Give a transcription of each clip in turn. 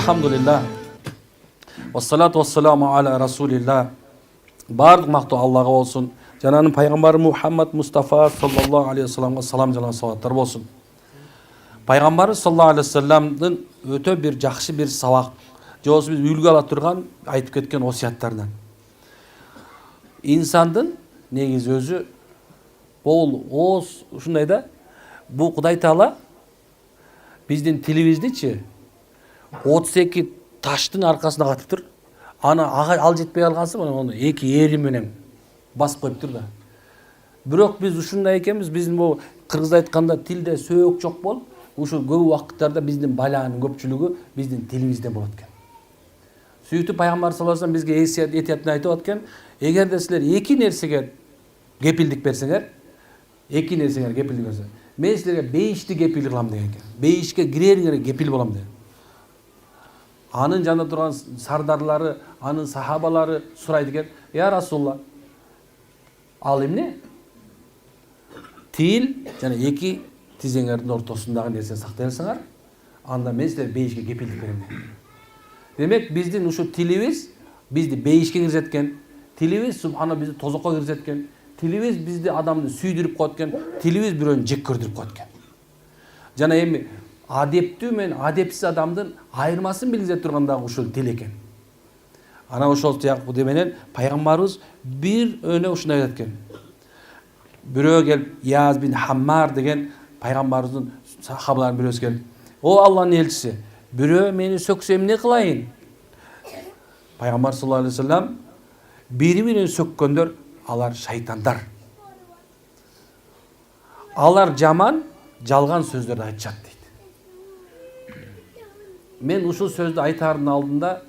Elhamdülillah. Vessalatu vesselamu ala Rasulillah. Bardıq maqtu Allah'a olsun. Jananın Paygambari Muhammed Mustafa sallallahu aleyhi ve sellem'e salam jalan salatlar bolsun. Paygambari sallallahu aleyhi ve sellem'din öte bir жақсы bir sabaq. Жосы biz үлгі ала тұрған айтып кеткен осияттардан. İnsandın негизи өзү ол ушундай да бул Кудай Таала биздин тилибиздичи 32 таштын аркасына катып тур. Аны ал жетпей калгансы мына эки эри менен басып коюптур да. Бирок биз ушундай экенбиз, биздин бул кыргызда айтканда тилде сөөк жок болуп, ушул көп убакыттарда биздин баланын көпчүлүгү биздин тилибизде болот экен. Сүйүктүү Пайгамбар саллаллаху алейхи ва саллям бизге этиятын айтып аткан, эгерде силер эки нерсеге кепилдик берсеңер, мен силерге бейишти кепил кылам деген экен. Бейишке кирериңерге кепил болом деген. Анын жанында турган сардарлары, анын сахабалары сурайт экен: "Я Расулулла, ал эмне? Тил жана эки тизеңердин ортосундагы нерсени сактай алсаңар, анда мен силерге бейишке кепилдик берем" деген. Демек биздин ушу тилибиз бизди бейишке киргизеткен, тилибиз субхана бизди тозокко киргизеткен, тилибиз бизди адамды сүйдүрүп коет экен, тилибиз бирөөнү жек көрдүрүп коет экен. Жана эми адептүү менен адепсиз адамдын айырмасын билгизе турган дагы ушул тил экен. Ана ошол сыяктуу менен пайгамбарыбыз бир өнө ушундай айтат экен. Бирөө келип Яз бин Хаммар деген пайгамбарыбыздын сахабаларынын бирөөсү келип: "О Алланын элчиси, бирөө мени сөксө эмне кылайын?" Пайгамбар саллаллаху алейхи ва саллям: "Бири менен сөккөндөр алар шайтандар. Алар жаман, жалган сөздөрдү айтышат" дейт. Мен ушул сөздү айтаардын алдында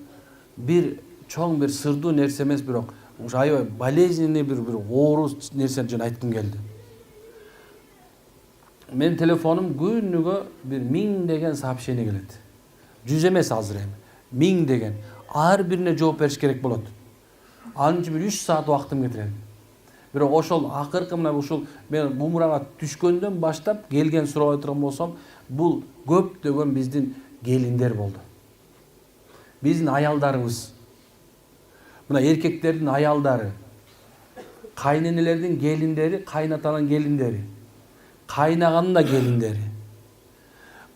бир чоң бир сырдуу нерсе эмес, бирок ушу аябай болезненный бир оору нерсени жөн айткым келди. Мен телефонум күнүгө бир 1000 деген сообщение келет. 100 эмес азыр эми. 1000 деген. Ар бирине жооп бериш керек болот. Анын үчүн 3 саат убактым кетирет. Бирок ошол акыркы мына ушул мен бумурага түшкөндөн баштап келген сурабай турган болсом, бул көптөгөн биздин келиндер болду. Биздин аялдарыбыз. Мына эркектердин аялдары, кайненелердин келиндери, кайнатанын келиндери, кайнаганын да келиндери.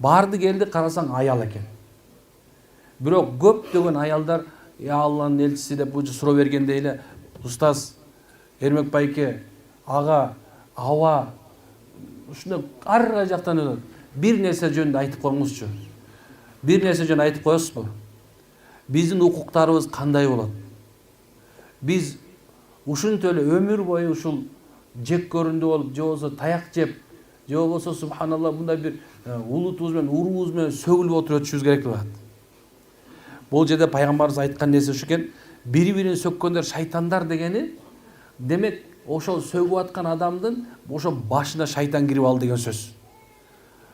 Барды келди карасаң аял экен. Бирок көптөгөн аялдар "Я Алланын элчиси" деп бужу суроо бергенде эле: "Устаз Эрмек байке, ага, аба, ушундай ар жактан өтөт. Бир нерсе жөнүндө айтып коюңузчу. Бир нерсе жөнүндө айтып коесузбу? Биздин укуктарыбыз кандай болот? Биз ушунча эле өмүр бою ушул жек көрүндү болуп, же болбосо таяк жеп, же болбосо субханалла мындай бир улутубуз менен, уруубуз менен сөгүлүп отуруп өтүшүбүз керек деп атат. Бул жерде пайгамбарыбыз айткан нерсе ушу экен: бири-бирин сөккөндөр шайтандар дегени, демек ошол сөгүп аткан адамдын ошо башына шайтан кирип алды деген сөз.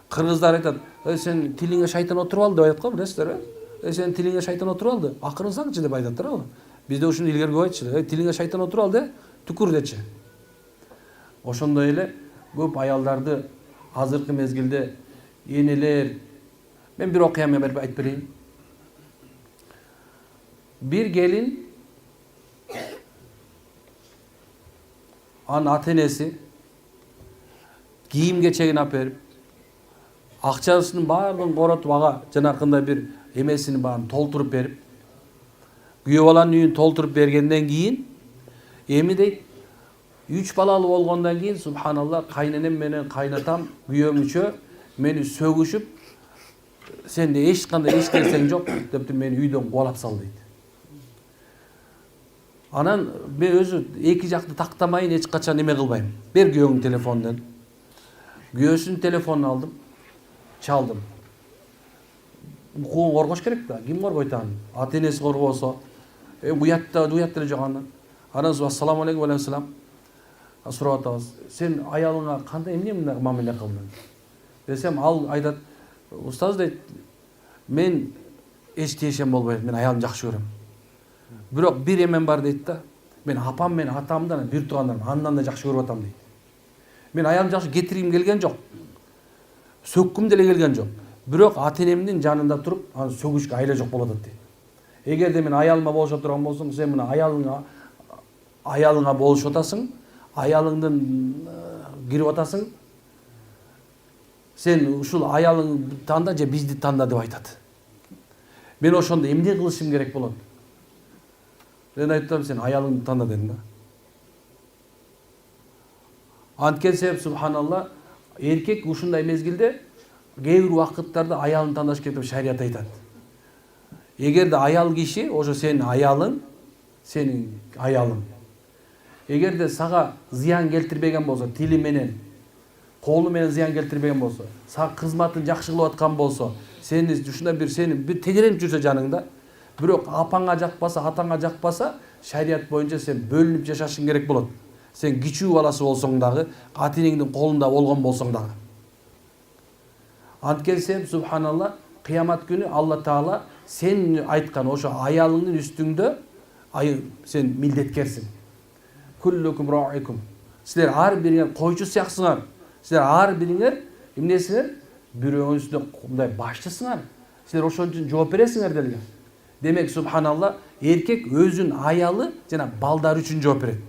Кыргыздар айтат: "Сен тилиңе шайтан отуруп алды" деп айтат го, билесиздерби? Сен тилиңе шайтан отуруп алды, акырынсаңчы" деп айтаттыр го. Бизде ушуну илгери көп айтчу: "Тилиңе шайтан отуруп алды, түкүр" дечи. Ошондой эле көп аялдарды азыркы мезгилде энелер, мен бир окуя менен айтып берейин. Bir gelin, anın ata-enesi kiyim geçegini alып берип, акчасынын баардыгын коротуп, ага жанакындай бир эмесini баарын толтуруп берип, күйөө баланын үйүн толтуруп бергенден кийин, эми дейт, 3 балалуу болгондон кийин субханалла кайненем менен кайнатам, күйөөмүчө мени сөгүшүп, сенде эч кандай эч нерсең жок деп мени үйдөн кубалап сал дейт. Анан мен өзү эки жакты тактамайын, эч качан эме кылбайм. Бер күйөөңдүн телефонунан. Күйөөсүнүн телефонун алдым, чалдым. Укугун коргош керек да. Ким коргойт аны? Ата-энеси коргобосо, уятта эле жок андан. Анан ассаламу алейкум ва алейкум сурап атабыз. Сен аялыңа кандай эмне мындай мамиле кылдың? Десем, ал айтат: "Устаз дейт, мен эч тиешем болбойт, мен аялымды жакшы көрөм. Бирок бир эмем бар" дейт да. "Мен апам менен атамдан бир туугандарым, андан да жакшы көрүп атам" дейт. "Мен аялымды жакшы кетиргим келген жок. Сөккүм деле келген жок. Бирок ата энемдин жанында туруп аны сөгүшкө айла жок болот дейт. Эгерде мен аялыма болушо турган болсом, сен мына аялыңа болушуп атасың, аялыңдын кирип атасың, сен ушул аялыңды танда же бизди танда деп айтат. Мен ошондо эмне кылышым керек болот? Мен айттым, сен аялыңды танда дедим да. Анткен себеп субханалла, эркек ушундай мезгилде кээ бир убакыттарда аялын тандаш керек деп шарият айтат. Эгерде аял киши, ошо сенин аялың, сенин аялың. Эгерде сага зыян келтирбеген болсо, тили менен, колу менен зыян келтирбеген болсо, сага кызматын жакшы кылып аткан болсо, сени ушундай бир тегеренип жүрсө жаныңда, бирок апаңа жакпаса, атаңа жакпаса, шарият боюнча сен бөлүнүп жашашың керек болот. Сен кичүү баласы болсоң дагы, ата энеңдин колунда болгон болсоң дагы. Анткен себеп субханалла, кыямат күнү Алла Таала сен айткан ошо аялыңдын үстүңдө сен милдеткерсиң. Куллукум раикум. Силер ар бириңер койчу сыяксыңар. Силер ар бириңер эмнесиңер? Бирөөнүн үстүнө мындай башчысыңар. Силер ошон үчүн жооп бересиңер делген. Демек субханалла, эркек өзүнүн аялы жана балдары үчүн жооп берет.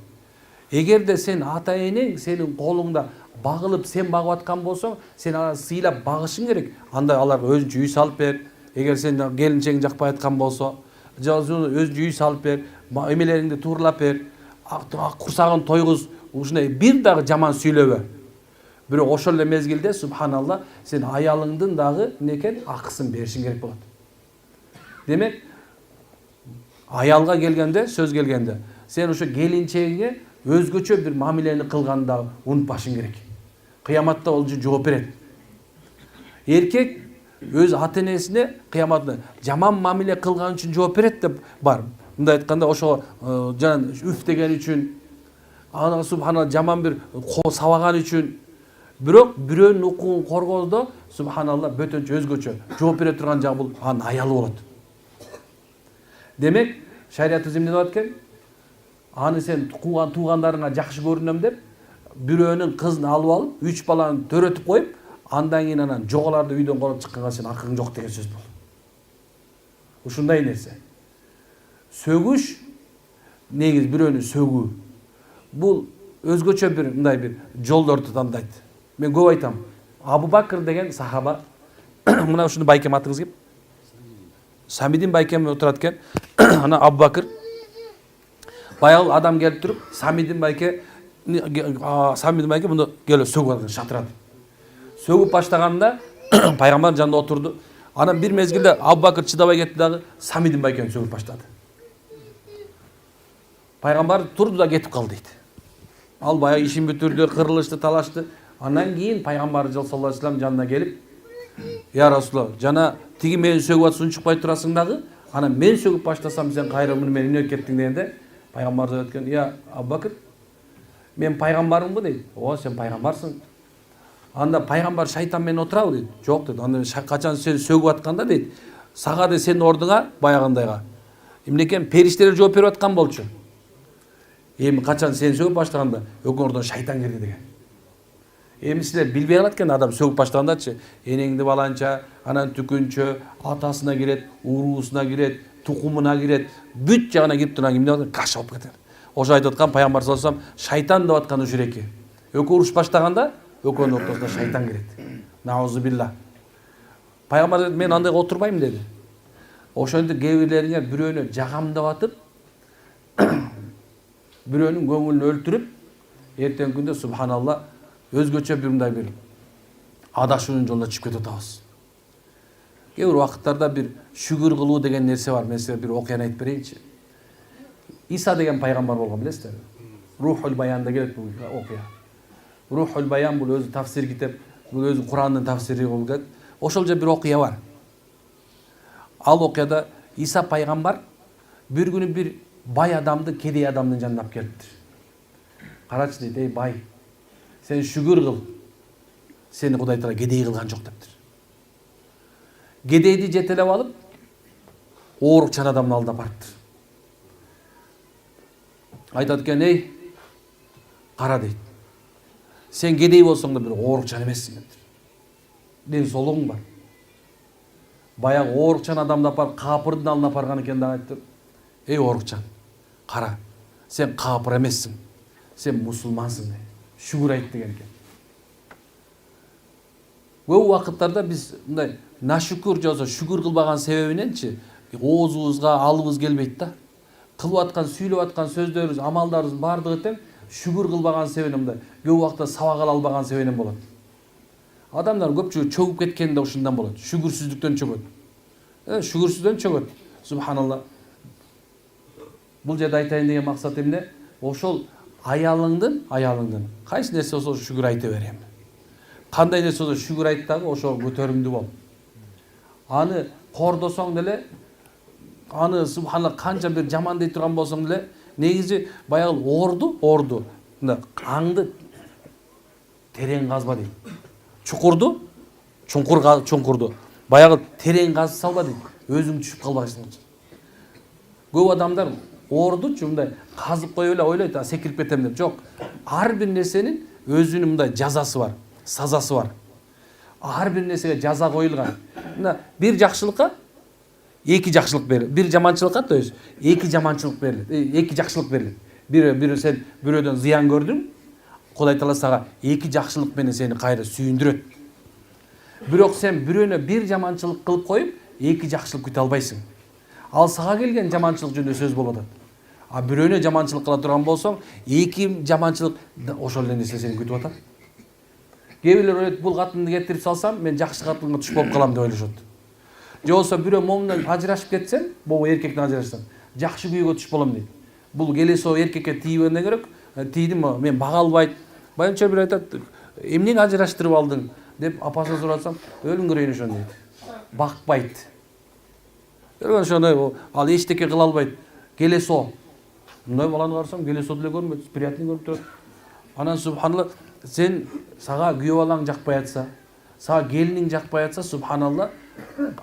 Эгерде сен ата энең сенин колуңда багылып, сен багып аткан болсоң, сен аны сыйлап багышың керек. Анда аларга өзүнчө үй салып бер. Эгер сен келинчегиң жакпай аткан болсо, өзүнчө үй салып бер, эмелериңди туурлап бер, курсагын тойгуз, ушундай бир дагы жаман сүйлөбө. Бирок ошол эле мезгилде субханалла, сен аялыңдын дагы некен акысын беришиң керек болот. Демек, аялга келгенде, сөз келгенде, сен ошо келинчегиңе өзгөчө бир мамилени кылганда унутпашың керек. Кыяматта ол жооп берет. Эркек өз ата энесине кыяматта жаман мамиле кылган үчүн жооп берет деп бар. Мындай айтканда, ошо жана үф деген үчүн, ана субханалла жаман бир сабаган үчүн, бирок бирөөнүн укугун коргоодо субханалла бөтөнчө өзгөчө жооп бере турган жагы бул анын аялы болот. Демек, шариятыбыз эмне деп аткен? Аны сен туугандарыңа жакшы көрүнөм деп, бирөөнүн кызын алып алып, 3 баланы төрөтүп коюп, андан кийин анан жоголарды үйдөн колуп чыкканга сен акыгың жок деген сөз бул. Ушундай нерсе. Сөгүш, негиз бирөөнү сөгүү. Бул өзгөчө бир мындай бир жолдорду тандайт. Мен көп айтам. Абу Бакыр деген сахаба, мына ушуну байкем атыңыз кеп. Самидин байкем отурат экен. Ана Абу Бакыр баягы адам келип туруп, Самидин байке муну келип сөгүп алган, шатырат. Сөгүп баштаганында пайгамбар жанында отурду. Анан бир мезгилде Абу Бакыр чыдабай кетти дагы, Самидин байкени сөгүп баштады. Пайгамбар турду да кетип калды дейт. Ал баягы ишин бүтүрдү, кырылышты, талашты. Андан кийин пайгамбар саллаллаху алейхи вассалам жанына келип, "Я Расулалла, жана тиги мени сөгүп атып унчукпай турасың дагы, анан мен сөгүп баштасам сен кайра муну менен эмне кеттиң" дегенде, пайгамбар айтқан, "Я Абу Бакыр, мен пайгамбармынбы" дейт. "О, сен пайгамбарсың." Анда пайгамбар шайтан менен отурабы дейт. "Жок" дейт. "Анда качан сени сөгүп атканда" дейт, "сага да сенин ордуңа баягындайга эмне экен, периштелер жооп берип аткан болчу. Эми качан сени сөгүп баштаганда өкүн ордуна шайтан кирди" деген. Эми силер билбей калат экен, адам сөгүп баштагандачы, энеңди баланча, анан түкүнчө, атасына кирет, уруусуна кирет, тукумуна кирет, бүт жагына кирип турган эмне болот? Каш болуп кетет. Ошо айтып аткан пайгамбар саллаллаху алейхи вассалам, шайтан деп аткан ушул эки. Өкөө уруш баштаганда өкөнүн ортосуна шайтан кирет. Наузу билла. Пайгамбар мен андайга отурбайм деди. Ошондо кээ бирлериңер бирөөнү жагам деп атып, бирөөнүн көңүлүн өлтүрүп, эртең күндө субханалла өзгөчө бир мындай бир адашуунун жолуна чыгып кетип атабыз. Кээ бир убакыттарда бир шүгүр кылуу деген нерсе бар. Мен силерге бир окуяны айтып берейинчи. Иса деген пайгамбар болгон, билесиздерби? Рухул Баянда келет бул окуя. Рухул Баян бул өзү тафсир китеп, бул өзү Курандын тафсири болгон. Ошол же бир окуя бар. Ал окуяда Иса пайгамбар бир күнү бир бай адамды кедей адамдын жанына алып келиптир. "Карачы" дейт, "Эй бай, сен шүгүр кыл. Сени Кудай Таала кедей кылган жок" дептир. Кедейди жетелеп алып, оорукчан адамдын алдына барыптыр. Айтат экен, "Эй, кара" дейт. "Сен кедей болсоң да бир оорукчан эмессиң" дептир. "Ден соолугуң бар. Баягы оорукчан адамды апарып капырдын алдына апарган экен да айтты. Эй оорукчан, кара, сен капыр эмессиң, сен мусулмансың. Шүгүр айт деген экен. Көп убакыттарда биз мындай нашүкүр же шүгүр кылбаган себебиненчи оозубузга алыбыз келбейт да. Кылып аткан, сүйлөп аткан сөздөрүбүз, амалдарыбыздын бардыгы тең шүгүр кылбаган себебинен мындай. Көп убакытта сабак ала албаган себебинен болот. Адамдар көпчүлүгү чөгүп кеткен да ушундан болот. Шүгүрсүздүктөн чөгөт. Шүгүрсүздөн чөгөт. Субханалла. Бул жерде айтайын деген максат эмне? Ошол аялыңдын кайсы нерсе болсо шүгүр айта берем. Кандай нерсе болсо шүгүр айт дагы ошо көтөрүмдүү бол. Аны кордосоң деле, аны субханалла канча бир жаман дей турган болсоң деле, негизи баягы орду, мына аңды терең казба дейт. Чуңкурду баягы терең казып салба дейт. Өзүң түшүп калбайсың. Көп адамдар ордучу мындай казып коюп эле ойлойт, секирип кетем деп. Жок. Ар бир нерсенин өзүнүн мындай жазасы бар, сазасы бар. Ар бир нерсеге жаза коюлган. Мына бир жакшылыкка эки жакшылык берилет. Бир жаманчылыкка то есть эки жаманчылык берилет. Эки жакшылык берилет. Бир сен бирөөдөн зыян көрдүң, Кудай Таала сага эки жакшылык менен сени кайра сүйүндүрөт. Бирок сен бирөөнө бир жаманчылык кылып коюп, эки жакшылык күтө албайсың. Ал сага келген жаманчылык жөнүндө сөз болот. А бирөөнө жаманчылык кыла турган болсоң, эки жаманчылык ошол эле нерсе сени күтүп атат. Кээ бирлер ойлойт, бул катынды кетирип салсам, мен жакшы катынга туш болуп калам деп ойлошот. Же болсо бирөө момундан ажырашып кетсем, могу эркектен ажырашсам, жакшы күйгө туш болом дейт. Бул келесоо эркекке тийбегенде керек, тийдим, мен бага албайт. Байымча бир айтат, эмнеге ажыраштырып алдың деп апасына сурасам, өлүңгүрөйүн ошону дейт. Бакпайт. Ошондой ал эчтеке кыла албайт. Келесоо. Мындай баланы карасам, келесоо деле көрмөйт, приятный көрүп турат. Анан субханалла, сен сага күйөө балаң жакпай атса, сага келиниң жакпай атса, субханалла,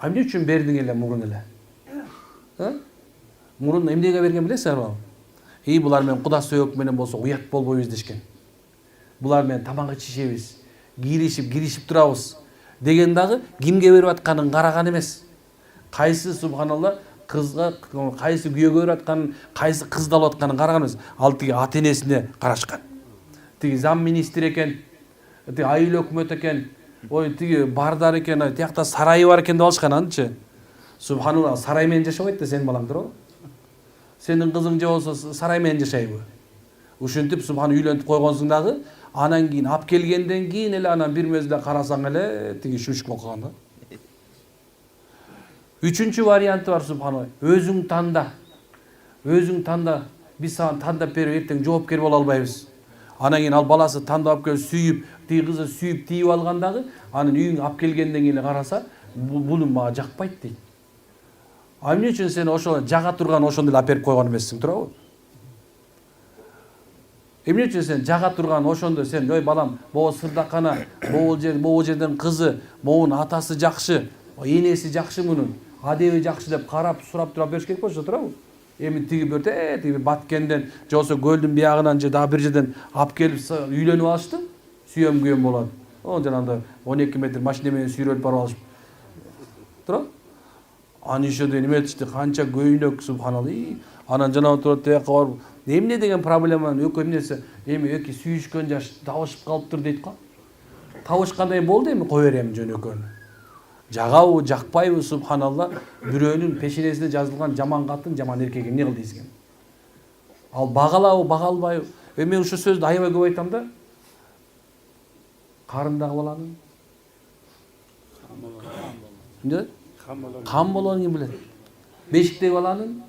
эмне үчүн бердиң эле мурун эле? Мурун эмнеге берген билесиңерби? Булар менен куда сөөк менен болсо уят болбойбуз дешкен. Булар менен тамак ичишебиз, киришип турабыз деген дагы кимге берип атканын караган эмес. Кайсы субханалла кызга, кайсы күйөөгө берип атканын, кайсы кызды алып атканын караган эмес. Ал тиги ата-энесине карашкан. Тиги зам министр экен, тиги айыл өкмөт экен, ой тиги бардар экен, тиякта сарайы бар экен деп алышкан анчы. Субханалла, сарай менен жашабайт да сенин балаң туурабы? Сенин кызың же болсо сарай менен жашайбы? Ушинтип субхан үйлөнтүп койгонсуң дагы, анан кийин алып келгенден кийин эле анан бир мезгилде карасаң эле тиги шүшүк болуп калган да. Үчүнчү варианты бар субханалла. Өзүң танда. Биз сага тандап берип эртең жоопкер боло албайбыз. Анан кийин ал баласы тандап келип сүйүп, тиги кызы сүйүп тийип алган дагы, анын үйүңө алып келгенден кийин караса, буну мага жакпайт дейт. Эмне үчүн сен ошол жага турган ошондо эле алып койгон эмессиң, туурабы? Эмне үчүн сен жага турган ошондо сен, ой балам, могу сырдакана, могу жерден кызы, могунун атасы жакшы, энеси жакшы мунун, адеби жакшы деп карап, сурап тура бериш керек болчу, туурабы? Эми тиги бир тиги Баткенден, же болсо көлдүн биягынан же дагы бир жерден алып келип үйлөнүп алышты. Сүйөм күйөм болот. Жанагындай 12 метр машина менен сүйрөлүп барып алышып. Туурабы? Аны ишеде неме этишти, канча көйнөк субханалла. Анан жанагы турат тияка барып, эмне деген проблеманы экөө эмнеси, эми эки сүйүшкөн жаш табышып калыптыр дейт го. Табышкандай болду, эми кой берем жөнөкөнү. Жагабы, жакпайбы субханалла, бирөөнүн пешенесине жазылган жаман катын, жаман эркек эмне кылды дейсиң? Ал багалабы, бага албайбы? Мен ушу сөздү аябай көп айтам да. Карындагы баланын кам болгонун ким билет? Бешиктеги баланын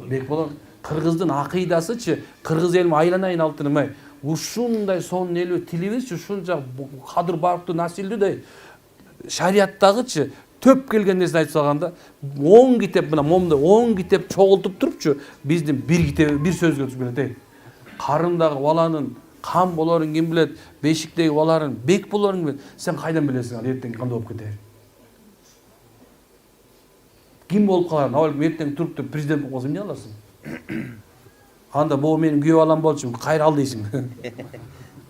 бек болгон. Кыргыздын акыйдасычы, кыргыз элим айланайын алтыным, ушундай сонун элбет тилибизчи, ушунча кадыр барктуу насилдүү да шариаттагычы төп келген нерсени айтып салганда 10 китеп мына момунда 10 китеп чогултуп турупчу биздин бир китеп бир сөзгө түшүп келет. Карындагы баланын кам болорун ким билет? Бешиктеги баланын бек болорун ким билет? Сен кайдан билесиң ал эртең кандай болуп кетер? Ким болуп каларын? Ал эртең туруп туруп президент болуп калса эмне кыласың? Анда бул менин күйөө балам болчу, кайра ал дейсиң.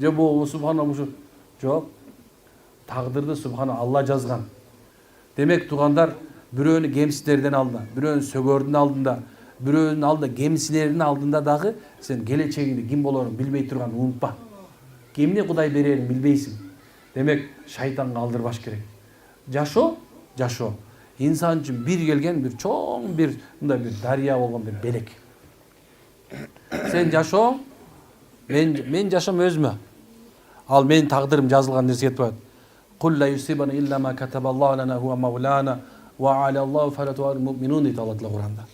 Же бул субханалла ушу жок. Тагдырды субхана Алла жазган. Демек тугандар, бирөөнү кемсиздердин алдында, бирөөнү сөгөрдүн алдында, бирөөнүн алдында кемсилердин алдында дагы сен келечегиңде ким болоруңду билбей турганды унутпа. Кимди Кудай берерин билбейсиң. Демек, шайтанга алдырбаш керек. Жашоо, инсан үчүн бир келген бир чоң бир мындай бир дарыя болгон бир белек. Сен жашоо, мен жашам өзүмө. Ал менин тагдырым жазылган нерсе кетип атат. Кул ла юсибана илля ма катабаллаху лана хуа маулана ва алаллаху фалатуал муъминун дейт Алла Таала Куранда.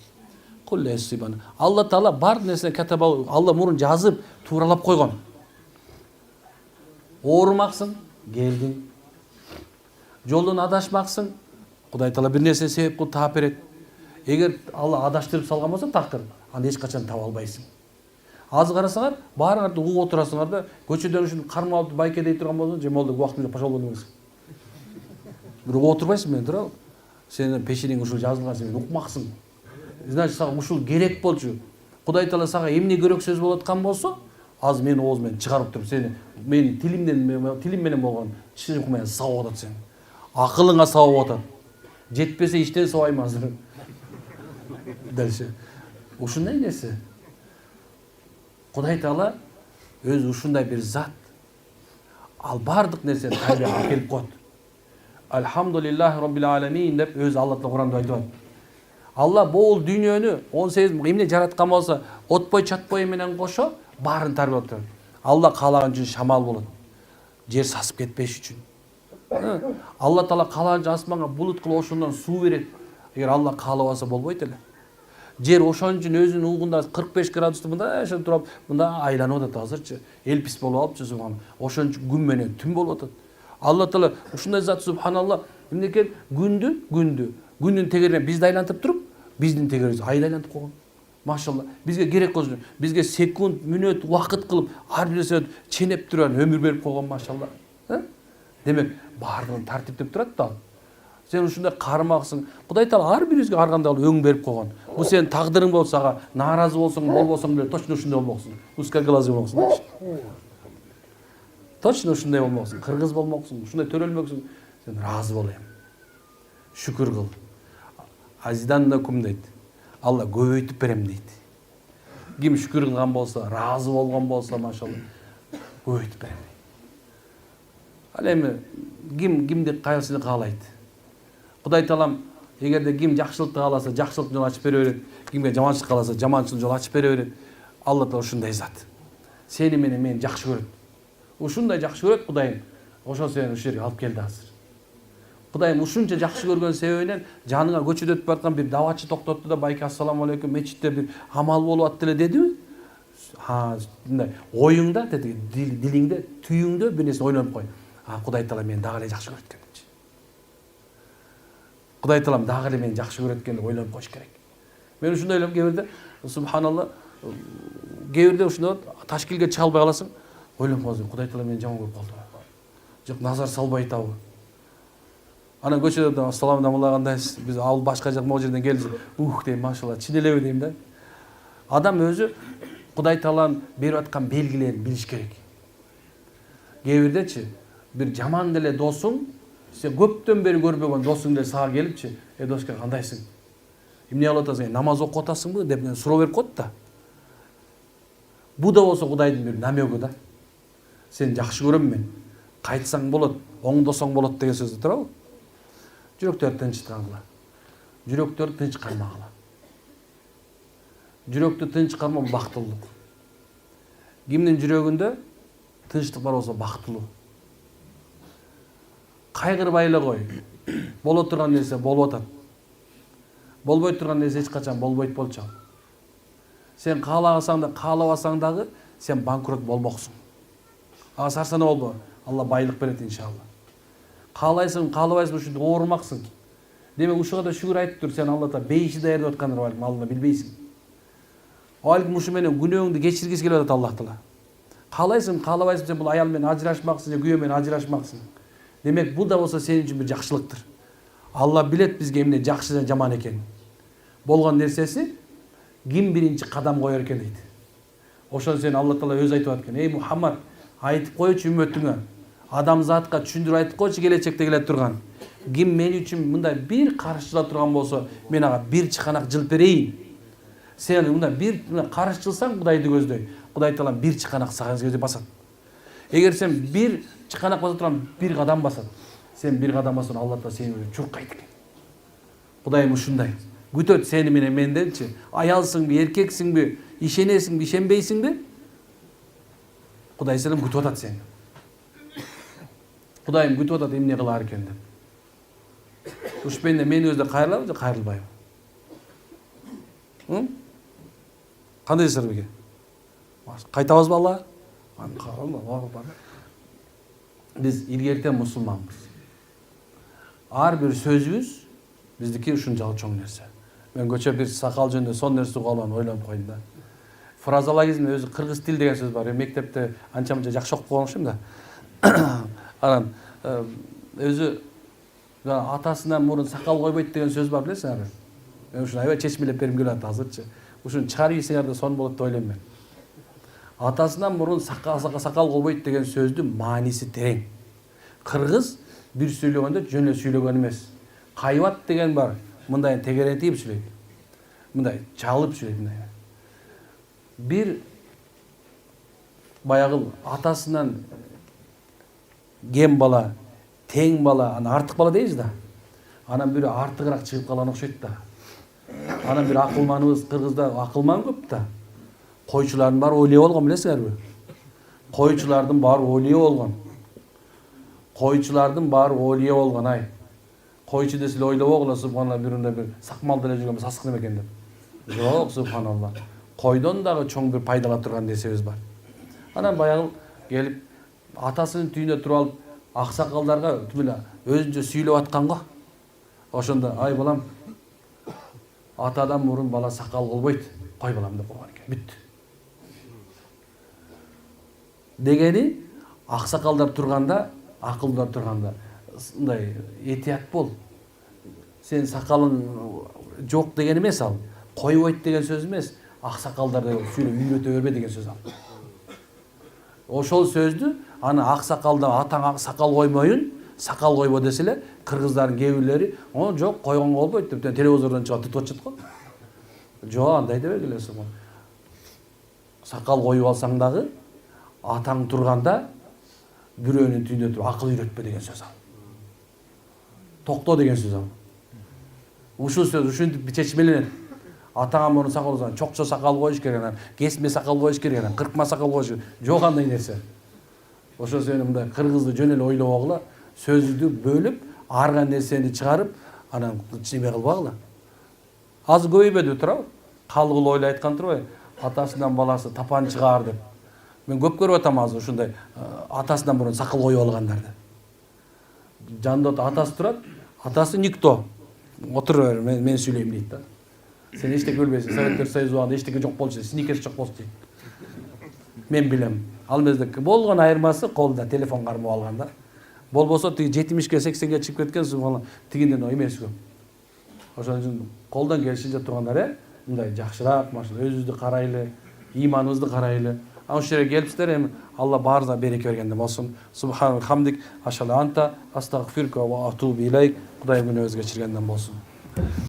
Кул ла юсибана. Алла Таала бар нерсени катабал, Алла мурун жазып, тууралап койгон. Оорумаксың, келдиң. Жолдон адашмаксың, Кудай Таала бир нерсе себеп кылып таап берет. Эгер Алла адаштырып салган болсо такыр, аны эч качан таба албайсың. Аз карасаңар, баарыңарды угуп отурасыңар да, көчөдөн ушинтип кармалып байкедей турган болсоң, жемолду убактында пошол болдуң эмес. Бирок отурбайсың менен туурабы? Сенин пешениң ушул жазылган, сен укмаксың. Значит, сага ушул керек болчу. Кудай Таала сага эмне керек сөз болуп аткан болсо, аз менин ооз менен чыгарып туруп сени менин тилим менен болгон чыгып менен сабап атат сени. Акылыңа сабап атат. Жетпесе иштен сабайм азыр. Дальше. Ушундай нерсе. Кудай Таала өзү ушундай бир зат. Ал бардык нерсени табига алып коет. Алхамдулиллахи роббил аламин деп өзү Алла Таала Куранда айтып атат. Алла бул дүйнөнү 18 эмне жараткан болсо, отпой чатпой менен кошо баарын тарбиялап турат. Алла каалаган үчүн шамал болот. Жер сасып кетпеш үчүн. Алла Таала каалаган үчүн асманга булут кылып ошондон суу берет. Эгер Алла каалабаса болбойт эле. Жер ошон үчүн өзүнүн угунда 45 градусту мындай ашып туруп, мындай айланып атат азырчы. Элпис болуп алыпчы субхан. Ошон үчүн күн менен түн болуп атат. Алла Таала ушундай зат субханалла. Эмнеге күндүн тегерине бизди айлантып туруп, биздин тегерибиз айды айлантып койгон. Машалла. Бизге керек болсун, бизге секунд, мүнөт, убакыт кылып, ар бир нерсе ченеп турган өмүр берип койгон машалла. Демек, баардыгын тартиптеп турат да. Сен ушундай кармаксың. Кудай Таала ар бирибизге ар кандай өң берип койгон. Бу сенин тагдырың болсо, ага нааразы болсоң, болбосоң деле точно ушундай болмоксуң. Узкой глазый болмоксуң. Точно ушундай болмоксуң. Кыргыз болмоксуң, ушундай төрөлмөксүң. Сен разы болайм. Шүкүр кыл. Азидан да кум дейт. Алла көбөйтүп берем дейт. Ким шүкүр кылган болсо, разы болгон болсо, машалла, көбөйтүп берем дейт. Ал эми кимди кайсыны каалайт? Кудай Таалам эгерде ким жакшылыкты кааласа, жакшылык жол ачып бере берет. Кимге жаманчылык кааласа, жаманчылык жол ачып бере берет. Алла Таала ушундай зат. Сени менен мени жакшы көрөт. Ушундай жакшы көрөт Кудайым. Ошол сени ушул жерге алып келди азыр. Кудайым ушунча жакшы көргөн себебинен жаныңа көчөдө өтүп бараткан бир давачы токтотту да, байке ассаламу алейкум, мечитте бир амал болуп атты эле дедиби? Мындай оюңда, дилиңде, түйүңдө бир нерсе ойлонуп кой. Кудай Таала мени дагы эле жакшы көрөт экен. Кудай Таалам дагы эле мени жакшы көрөт экен деп ойлонуп коюш керек. Мен ушундай ойлойм, кээ бирде субханалла, кээ бирде ушундай ташкилге чыга албай каласың, ойлонуп каласың, Кудай Таала мени жаман көрүп калдыбы? Жок, назар салбай табы. Анан көчөдө ассаламу алейкум кандайсыз? Биз ал башка жак могу жерден келдик. Дейм, машалла, чын элеби дейм да. Адам өзү Кудай Тааланын берип аткан белгилерин билиш керек. Кээ бирдечи бир жаман деле досуң, сен көптөн бери көрбөгөн досуң деле сага келипчи, доске кандайсың? Эмне кылып атасың? Намаз окуп атасыңбы деп суроо берип коет да. Бу да болсо Кудайдын бир намёгу да. Сен жакшы көрөм мен. Кайтсаң болот, оңдосоң болот деген сөздү туурабы? Жүрөктөрдү тынчыткангыла. Жүрөктөрдү тынч кармагыла. Жүрөктү тынч кармоо бактылуулук. Кимдин жүрөгүндө тынчтык бар болсо бактылуу. Кайгырбай эле кой. Боло турган нерсе болуп атат. Болбой турган нерсе эч качан болбойт болчу. Сен каалагасаң да, каалабасаң дагы сен банкрот болмоксуң. Сарсана болбо. Алла байлык берет иншалла. Каалайсың, каалабайсың, ушинтип оорумаксың. Демек ушуга да шүгүр айтып тур, сен Алла Таала бейиши даярдап аткандыр балким, Алла билбейсиң. Балким ушу менен күнөөңдү кечиргиси келип атат Алла Таала. Каалайсың, каалабайсың, сен бул аял менен ажырашмаксың, же күйөө менен ажырашмаксың. Демек бул да болсо сенин үчүн бир жакшылыктыр. Алла билет бизге эмне жакшы жана жаман экенин. Болгон нерсеси ким биринчи кадам коер экен дейт. Ошон сен Алла Таала өзү айтып аткан. Эй Мухаммад, айтып койчу үммөтүңө, адамзатка түшүндүрүп айтып койчу келечекте келе турган. Ким мен үчүн мындай бир карыш жыла турган болсо, мен ага бир чыканак жылып берейин. Сен мындай бир карыш жылсаң Кудайды көздөй. Кудай Таалам бир чыканак сага көздөй басат. Эгер сен бир чыканак баса турган бир кадам басат, сен бир кадам бассаң Алла Таала сени чуркайт экен. Кудайым ушундай. Күтөт сени менен менденчи. Аялсыңбы, эркексиңби, ишенесиңби, ишенбейсиңби? Кудай селем күтүп атат сени. Кудайым күтүп атат эмне кылаар экен деп. Уш мен өзү кайрылабы же кайрылбайбы? Кандай сырбеге? Кайтабызбы Алла? Биз илгертен мусулманбыз. Ар бир сөзүбүз биздики ушунчалык чоң нерсе. Мен көчө бир сакал жөнүндө сон нерсе калган ойлонуп койдум да. Фразологизм өзү кыргыз тил деген сөз бар. Мектепте анча-мынча жакшы окуп койгон окшойм да. Анан өзү атасынан мурун сакал койбойт деген сөз бар, билесиңерби? Мен ушуну аябай чечмелеп бергим келип атат азырчы. Ушуну чыгарып ийсеңер да сон болот деп ойлойм мен. Атасынан мурун сакал койбойт деген сөздүн мааниси терең. Кыргыз бир сүйлөгөндө жөн эле сүйлөгөн эмес. Кайбат деген бар. Мындай тегеретип сүйлөйт. Мындай чалып сүйлөйт мындай. Бир баягы атасынан кем бала, тең бала, аны артык бала дейбиз да. Анан бири артыгыраак чыгып калган окшойт да. Анан бир акылманыбыз кыргызда акылман көп да. Койчулардын баары олия болгон, билесиңерби? Койчулардын баары олия болгон. Койчулардын баары олия болгон, ай. Койчу десе эле ойлобогула, субханалла, биринде бир сакмал деле жүргөн сасык неме экен деп. Жок, субханалла. Койдон дагы чоң бир пайдалап турган нерсебиз бар. Анан баягы келип атасынын түйүндө туруп алып, аксакалдарга өзүнчө сүйлөп аткан го. Ошондо ай балам, атадан мурун бала сакал болбойт. Кой балам деп койгон экен. Бүт. Дегени аксакалдар турганда, акылдар турганда мындай этият бол. Сен сакалың жок деген эмес ал. Койбойт деген сөз эмес. Аксакалдарды сүйлөп үйрөтө бербе деген сөз ал. Ошол сөздү аны аксакалда атаң сакал коймоюн, сакал койбо десе эле кыргыздардын кээ бирлери, жок койгонго болбойт деп телевизордон чыгып түтүп атышат го. Жок, андай дебегиле сен. Сакал коюп алсаң дагы атаң турганда бирөөнүн түйүндө туруп акыл үйрөтпө деген сөз ал. Токто деген сөз ал. Ушул сөз ушинтип чечмеленет. Атаңа мурун сакал койсоң, чокчо сакал коюш керек, кесме сакал коюш керек, кыркма сакал коюш керек. Жок андай нерсе. Ошо сен мындай кыргызды жөн эле ойлобогула, сөздү бөлүп, арган нерсени чыгарып, анан неме кылбагыла. Азыр көбөйбөдү турабы? Калгыл ойлой айткан турбайбы? Атасынан баласы тапан чыгаар деп. Мен көп көрүп атам азыр ушундай атасынан мурун сакал коюп алгандарды. Жандот атасы турат, атасы никто. Отура бер, мен сүйлөйм дейт да. Сен эчтеке билбейсиң, Советтер Союзу убагында эчтеке жок болчу, сникерс жок болчу дейт. Мен билем. Ал мезде болгон айырмасы колдо телефон кармап алганда. Болбосо тиги 70ке 80ге чыгып кеткен субханалла, тигинден эмес көп. Ошон үчүн колдон келишинче тургандар, мындай жакшыраак, машына өзүбүздү карайлы, ыйманыбызды карайлы. Ошол жерге келипсиздер, эми Алла баарыңызга береке бергенден болсун. Субханак хамдик, ашала анта, астагфирка ва атубу илейк. Кудай күнөөбүзгө кечиргенден болсун.